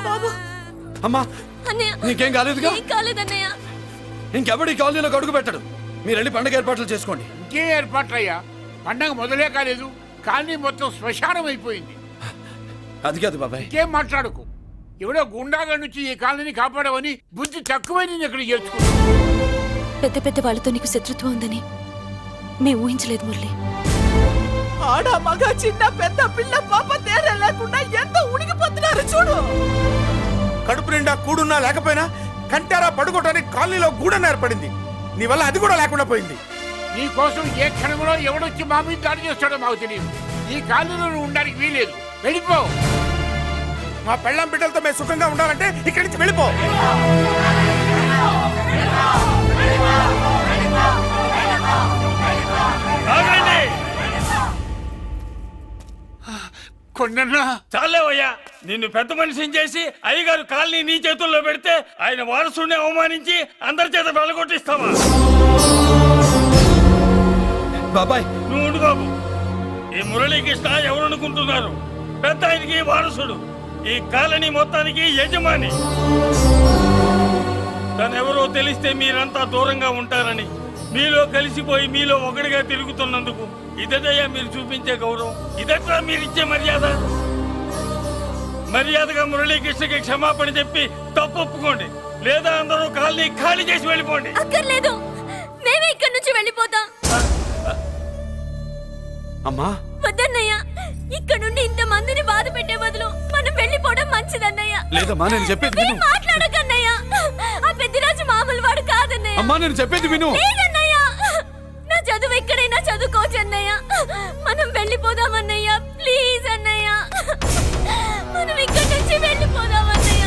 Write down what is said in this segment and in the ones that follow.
బాబు అమ్మా నీకేం కాలేదుగా? కాలేదన్నయ్య. ఇంకెవడి కాలనీలో అడుగు పెట్టడు. మీరు వెళ్ళి పండుగ ఏర్పాట్లు చేసుకోండి. ఇంకే ఏర్పాట్లయ్యా? పండగ మొదలే కాలేదు, కాలనీ మొత్తం శ్మశానం అయిపోయింది. అది కాదు బాబాయ్. ఇంకేం మాట్లాడుకు. ఎవడో గుండాగా నుంచి ఈ కాలనీని కాపాడవని బుద్ధి తక్కువై నేను ఇక్కడ చేర్చుకున్నాను. పెద్ద పెద్ద వాళ్ళతో నీకు శత్రుత్వం ఉందని మేము ఊహించలేదు మురళి. ఆడ మగ చిన్న పెద్ద పిల్ల పాప తేడా లేకుండా ఎంత ఉడికిపోతున్నారు చూడు. కడుపు నిండా కూడున్నా లేకపోయినా కంటారా పడుకోవటానికి కాలనీలో గూడన్న ఏర్పడింది. నీ వల్ల అది కూడా లేకుండా పోయింది. నీ కోసం ఏ క్షణంలో ఎవడొచ్చి మా మీద దాడి చేస్తాడో మాకు తెలియదు. ఈ కాలనీలో నువ్వు ఉండడానికి వీలేదు. వెళ్ళిపో. మా పెళ్ళాం బిడ్డలతో మేము సుఖంగా ఉండాలంటే ఇక్కడి నుంచి వెళ్ళిపో. కొండన్నా చాలేవయ్యా, నిన్ను పెద్ద మనిషిని చేసి అయ్యగారు కాలనీ నీ చేతుల్లో పెడితే ఆయన వారసుని అవమానించి అందరి చేత వెళ్ళగొట్టిస్తావా? బాబాయ్ నువ్వు ఉండు బాబు. ఈ మురళీకృష్ణ ఎవరనుకుంటున్నారు? పెద్ద ఆయనకి వారసుడు, ఈ కాలనీ మొత్తానికి యజమాని. తనెవరో తెలిస్తే మీరంతా దూరంగా ఉంటారని మీలో కలిసిపోయి మీలో ఒకటిగా తిరుగుతున్నందుకు ఇదటయ్యా మీరు చూపించే గౌరవం, ఇదట్లా మీరిచ్చే మర్యాద. మర్యాదగా మురళీకృష్ణకి క్షమాపణ చెప్పి తప్పు ఒప్పుకోండి, లేదా అందరూ కాలనీ ఖాళీ చేసి వెళ్ళిపోండి. అక్కర్లేదు, మేమే ఇక్కడి నుంచి వెళ్ళిపోతాం. అమ్మా వద్దన్నయ్య, ఇక్కడ నుండి ఇంత మందిని బాధ పెట్టే బదులు మనం వెళ్ళిపోవడం మంచిదన్నయ్య. లేదమ్మా, నేను చెప్పేది విను. మాట్లాడకన్నయ్య, ఆ పెద్దిరాజు మామూలు వాడు కాదన్నయ్య. అమ్మా నేను చెప్పేది విను. లేదన్నయ్య, నా చదువు ఎక్కడైనా చదువుకోవచ్చు అన్నయ్య. మనం వెళ్ళిపోదామన్నయ్య, ప్లీజ్ అన్నయ్య. మనం ఇక్కడి నుంచి వెళ్ళిపోదామన్నయ్య.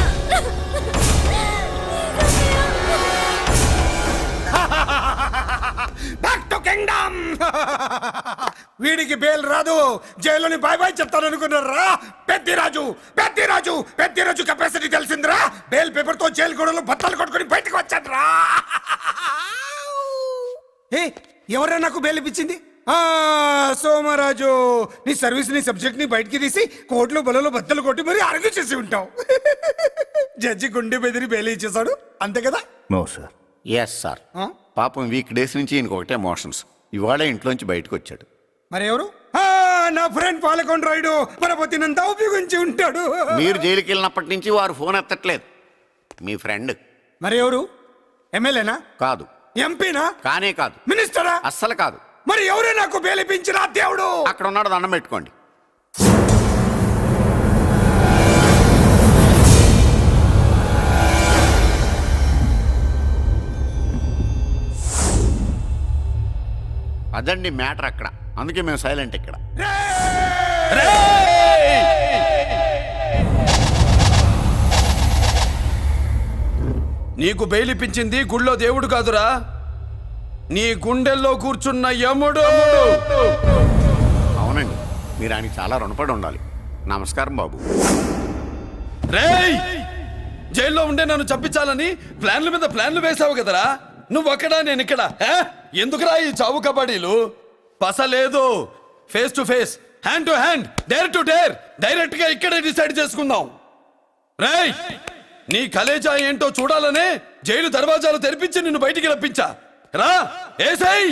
Back to kingdom. వీడికి బెయిల్ రాదు, జైల్లోని బాయ్ బాయ్ చెప్తాను అనుకున్నారా? పెద్దిరాజు పెద్దిరాజు పెద్దిరాజు కెపాసిటీ తెలిసిందిరా. బెయిల్ పేపర్ తో జైలు గోడలు బట్టలు కొట్టుకుని బయటకు వచ్చాడ్రా. ఎవరైనా నాకు బెయిల్ ఇప్పించింది? సోమరాజు, నీ సర్వీస్ నీ సబ్జెక్ట్ ని బయటికి తీసి కోర్టులో బలలో బద్దలు కొట్టి మరి అరెస్ట్ చేసి ఉంటావు. జడ్జి గుండె బెదిరి బెయిల్ ఇచ్చేసాడు, అంతే కదా? No sir. Yes sir. పాపం వీక్ డేస్ నుంచి ఈయనకు ఒకటే మోషన్స్. ఇవాళ ఇంట్లోంచి బయటకు వచ్చాడు. మరి ఎవరు? నా ఫ్రెండ్ పాలకొండ రాయుడు పరపతినంతా ఉపయోగించి ఉంటాడు. మీరు జైలుకి వెళ్ళినప్పటి నుంచి వారు ఫోన్ ఎత్తట్లేదు. మీ ఫ్రెండ్. మరి ఎవరు? ఎమ్మెల్యేనా? కాదు. ఎంపీనా? కానే కాదు. మినిస్టరా? అస్సలు కాదు. మరి ఎవరే నాకు బేలిపించిన దేవుడు? అక్కడ ఉన్నాడు, దండం పెట్టుకోండి. అదండి మ్యాటర్ అక్కడ. అందుకే మేము సైలెంట్ ఇక్కడ. నీకు బెయిలిపించింది గుళ్ళో దేవుడు కాదురా, నీ గుండెల్లో కూర్చున్న యముడు. అవునండి, మీరు ఆయనకి చాలా రుణపడి ఉండాలి. నమస్కారం బాబు. రేయ్, జైల్లో ఉండే నన్ను చంపించాలని ప్లాన్ల మీద ప్లాన్లు వేసావు కదరా. నువ్వు అక్కడా నేను ఇక్కడ. ఎందుకురా ఈ చావు కబడ్డీలు? పసలేదు. Face to face, hand to hand, dare to dare, direct గా ఇక్కడే డిసైడ్ చేసుకుందాం. రేయ్, నీ కలేజా ఏంటో చూడాలనే జైలు దర్వాజాలు తెరిపించి నిన్ను బయటికి రప్పించా. రా ఏసై.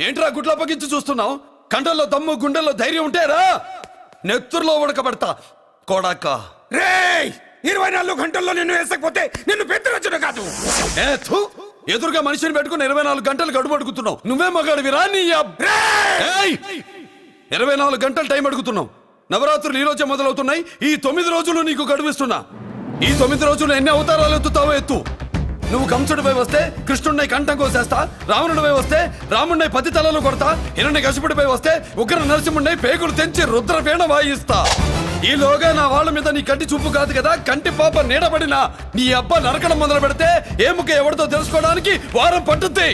ఏంట్రా గుడ్ల పగించి చూస్తున్నావు? కండల్లో దమ్ము గుండెల్లో ధైర్యం ఉంటే రా, నెత్తుర్లో ఉడకబడతా కొడాక. రేయ్, 24 గంటల్లో నిన్ను వేసకపోతే నిన్ను పెద్దరచుడు కాదు. ఎదురుగా మనిషిని పెట్టుకుని 24 గంటలు గడుపు అడుగుతున్నావు. నువ్వే మగాడివిరా నీ 24 గంటలు టైం అడుగుతున్నావు. నవరాత్రులు ఈ రోజే మొదలవుతున్నాయి. ఈ 9 రోజులు నీకు గడువిస్తున్నా. ఈ 9 రోజులు ఎన్ని అవతారాలు ఎత్తుతావో ఎత్తు. నువ్వు కంసుడిపై వస్తే కృష్ణుడిని కంఠం కోసేస్తా, రావణుడిపై వస్తే రాముడిని 10 తలలు కొడతా, హిరణ్యకశిపుడిపై వస్తే ఉగ్ర నరసింహుడిని పేగులు తెంచి రుద్రవీణ వాయిస్తా. ఈలోగా నా వాళ్ళ మీద నీ కంటి చూపు కాదు కదా, కంటి పాప నీడబడినా నీ అబ్బ నరకడం మొదలు పెడితే ఏముక ఎవరితో తెలుసుకోవడానికి వారం పట్టుద్ది.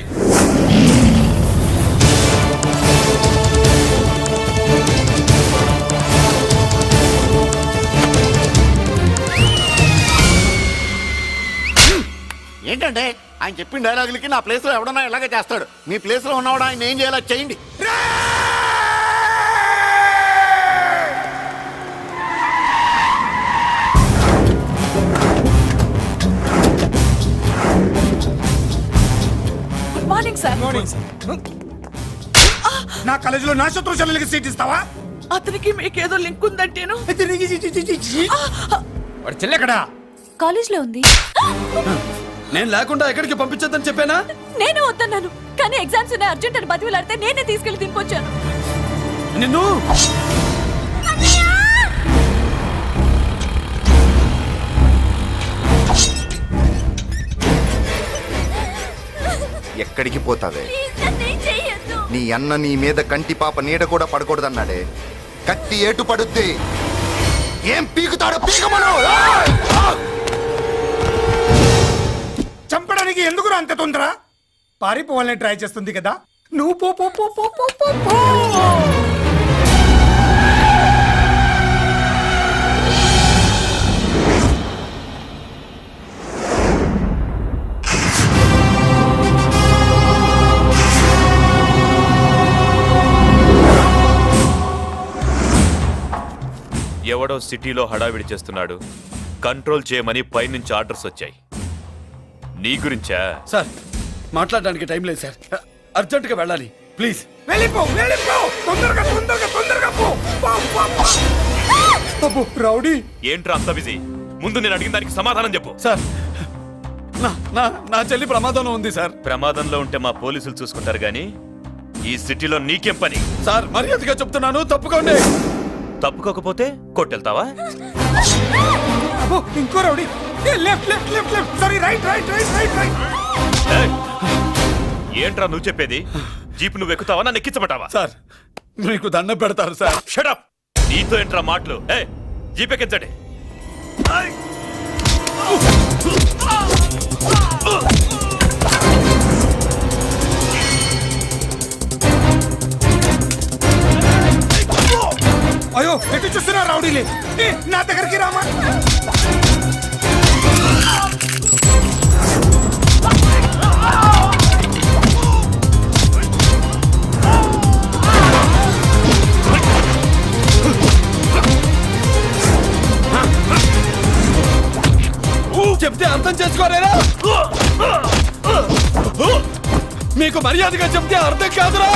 ఏంటంటే ఆయన చెప్పిన డైలాగులకి నా ప్లేస్లో ఎవడన్నా ఇలాగే చేస్తాడు. మీ ప్లేస్లో ఉన్నవాడు ఆయన ఏం చేయాలో చేయండి. సార్ నా కాలేజీలో నా శత్రు చెల్లెలకి సీట్ ఇస్తావా? అతనికి మీకేదో లింక్ ఉందంటేను. వాడు చెల్లెక్కడా? కాలేజ్ లో ఉంది. నేను లేకుండా ఎక్కడికి పంపించొద్దని చెప్పానా? నేను వద్దన్నాను, కానీ ఎగ్జామ్స్ ఉన్నాయి అర్జెంట్ అని బతిలాడితే నేనే తీసుకెళ్లి దింపొచ్చాను. నిన్ను ఎక్కడికి పోతావే? ప్లీజ్ నన్నేం చెయ్యొద్దు. నీ అన్న నీ మీద కంటి పాప నీడ కూడా పడకూడదన్నాడే. కత్తి ఏటు పడుద్ది. ఏం పీకుతాడో పీకమను. చంపడానికి ఎందుకు అంత తొందర? పారిపోవాలని ట్రై చేస్తుంది కదా, నువ్వు పో పో పో పో పో పో పో. ఎవడో సిటీలో హడావిడి చేస్తున్నాడు, కంట్రోల్ చేయమని పైనుంచి ఆర్డర్స్ వచ్చాయి. నీ గురించా? సార్ మాట్లాడడానికి టైం లేదు సార్, అర్జెంటుగా వెళ్ళాలి ప్లీజ్. వెళ్ళిపో వెళ్ళిపో, తొందరగా తొందరగా తొందరగా పో. పో, పో, పో. అబ్బో, రౌడీ. ఏంట్రా అంత బిజీ? ముందు నేను అడిగిన దానికి సమాధానం చెప్పు. సార్ నా నా నా చెల్లి ప్రమాదంలో ఉంది సార్. ప్రమాదంలో ఉంటే మా పోలీసులు చూసుకుంటారు గాని ఈ సిటీలో నీకేం పని? సార్ మర్యాదగా చెప్తున్నాను, తప్పుకోండి. తప్పుకోకపోతే కొట్టెళ్తావా? అబ్బో, ఇంకో rowdy. Left left left left, sorry right right right right right. ఏయ్! ఏంట్రా నువ్వు చెప్పేది? జీప్ నువ్వు ఎక్కుతావా, నన్ను ఎక్కించబట్టావా? సార్ మీకు దండం పెడతారు సార్. షడప్! నీతో ఏంట్రా మాటలు? ఏ జీప్ ఎక్కించండి. అయ్యో, ఎటు చూస్తున్నా రౌడీలే. ఏ, నా దగ్గరికి రామా. చెప్తే అర్థం చేసుకోలేరా? మీకు మర్యాదగా చెప్తే అర్థం కాదురా?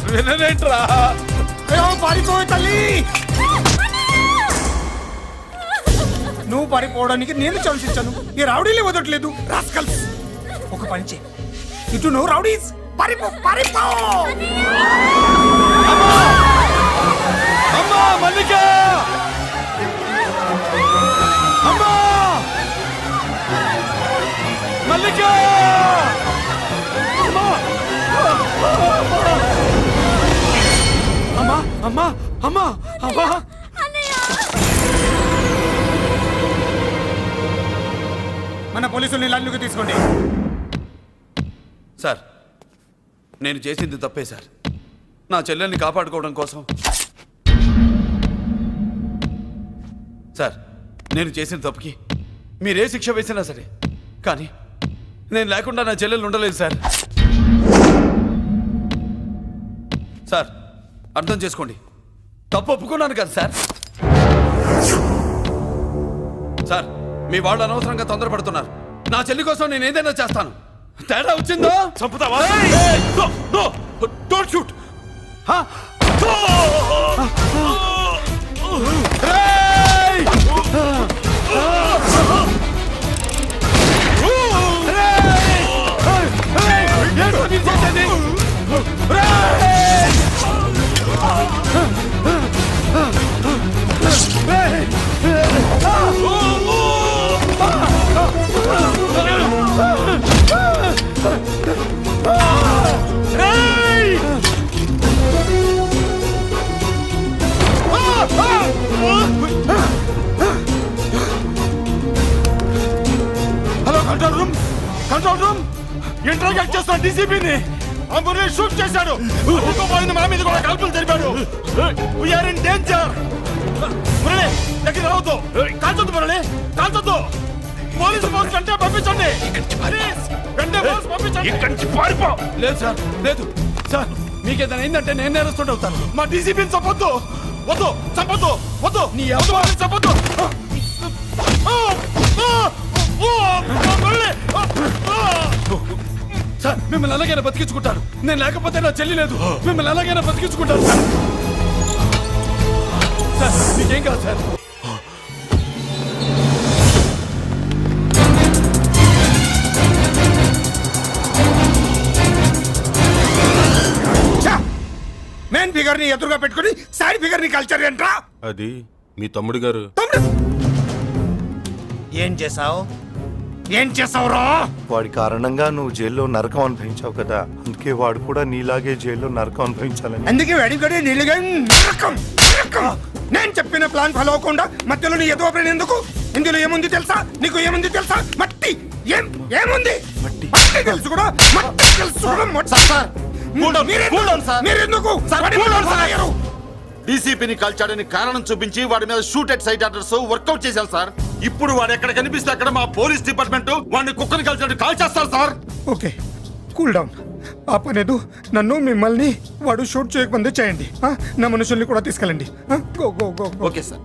వినరేంట్రా? అయ్యో, పారిపోయే తల్లి. నువ్వు పారిపోవడానికి నేను ఛాన్స్ ఇచ్చాను, ఈ రౌడీలే వదలట్లేదు. రాస్కల్స్, ఒక పని చేయి, ఇటు నువ్వు రౌడీస్ పారిపో పారిపో. అమ్మా మల్లిక! అమ్మా మల్లిక! అమ్మా అమ్మా అమ్మా అమ్మా! మన పోలీసుల్ని లైన్లోకి తీసుకోండి. సార్ నేను చేసింది తప్పే సార్. నా చెల్లెల్ని కాపాడుకోవడం కోసం. సార్ నేను చేసిన తప్పుకి మీరే శిక్ష వేసినా సరే, కానీ నేను లేకుండా నా చెల్లెలు ఉండలేదు సార్. సార్ అర్థం చేసుకోండి, తప్పు ఒప్పుకున్నాను కదా సార్. సార్ మీ వాళ్ళు అనవసరంగా తొందరపడుతున్నారు. నా చెల్లి కోసం నేను ఏదైనా చేస్తాను. తేడా వచ్చిందో చంపుతావా? Don't shoot. Hello control room, control room. Interrogate చేస్తాను డీసీపీని. అంబులెన్స్ షూట్ చేశాడు. పోయింది, మా మీద కూడా కాల్పులు జరిపాడు. We are in danger. మురళి దగ్గర రావద్దు, కాల్చొద్దు మురళి, కాల్చొద్దు. పోలీసు పోస్ట్ అంటే పంపించండి. వెంటనే పోలీసు పంపించండి. ఇక్కడి నుంచి పారిపో. లేదు సార్, లేదు సార్. మీకేదైనా అయిందంటే నేను నేరస్తుడు అవుతాను. మా డీసీపీని చంపొద్దు. వద్దు, చంపొద్దు, వద్దు. నీ ఎవరు చంపొద్దు. సార్ మిమ్మల్ని అలాగైనా బతికించుకుంటాను. నేను లేకపోతే నా చెల్లి లేదు. మిమ్మల్ని అలాగైనా బతికించుకుంటాను సార్. సార్ మీకేం కాదు సార్. మెయిన్ ఫిగర్ ని ఎదురుగా పెట్టుకుని సైడ్ ఫిగర్ ని కల్చర్ ఏంట్రా? అది మీ తమ్ముడు గారు. ఏం చేసావు? ఏం చేసావురా? వాడి కారణంగా నువ్వు జైల్లో నరకం అనుభవించావు కదా, అందుకే వాడు కూడా నీలాగే జైల్లో నరకం అనుభవించాలని. అందుకే వెడిగడి నీళ్ళుగా నరకం నరకం. నేను చెప్పిన ప్లాన్ ఫాలో అవ్వకుండా మధ్యలో నీ ఎదుగు ప్లాన్ ఎందుకు? ఇందులో ఏముంది తెలుసా? నీకు ఏముంది తెలుసా? మట్టి. ఏముంది? మట్టి తెలుసు కూడా. మట్టి తెలుసు కూడా. మీరెందుకు? డీసీపీని కాల్చాడని కారణం చూపించి వాడి మీద shoot at sight orders work out చేశారు సార్. ఇప్పుడు వాడు ఎక్కడ కనిపిస్తే అక్కడ మా పోలీస్ డిపార్ట్మెంట్ వాడిని కుక్కని కాల్చాడు కాల్ చేస్తారు సార్. Okay, cool down. ఆ పనేదు నన్ను మిమ్మల్ని వాడు షూట్ చేయకముందే చేయండి. నా మనుషుల్ని కూడా తీసుకెళ్ళండి. Go go go. Okay sir.